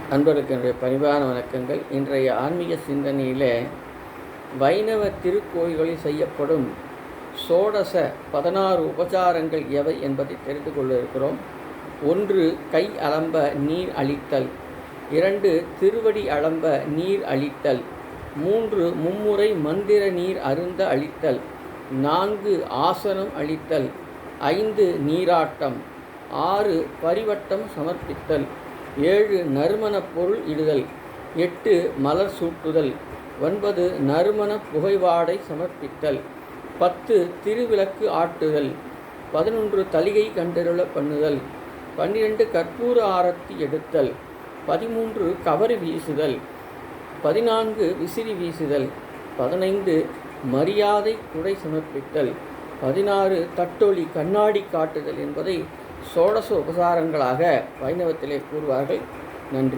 அன்பர்களுக்கு என்னுடைய பணிவான வணக்கங்கள். இன்றைய ஆன்மீக சிந்தனையில் வைணவ திருக்கோயில்களில் செய்யப்படும் சோடச 16 உபசாரங்கள் எவை என்பதை தெரிந்து கொள்ள இருக்கிறோம். 1. கை அலம்ப நீர் அளித்தல். 2. திருவடி அலம்ப நீர் அளித்தல். 3. மும்முறை மந்திர நீர் அருந்த அளித்தல். 4. ஆசனம் அளித்தல். 5. நீராட்டம். 6. பரிவட்டம் சமர்ப்பித்தல். 7. நறுமணப் பொருள் இடுதல். 8. மலர் சூட்டுதல். 9. நறுமண புகைவாடை சமர்ப்பித்தல். 10. திருவிளக்கு ஆட்டுதல். 11. தலிகை கண்டருள பண்ணுதல். 12. கற்பூர ஆரத்தி எடுத்தல். 13. கவரி வீசுதல். 14. விசிறி வீசுதல். 15. மரியாதை குடை சமர்ப்பித்தல். 16. தட்டொலி கண்ணாடி காட்டுதல் என்பதை சோடச உபசாரங்களாக வைணவத்திலே கூறுவார்கள். நன்றி.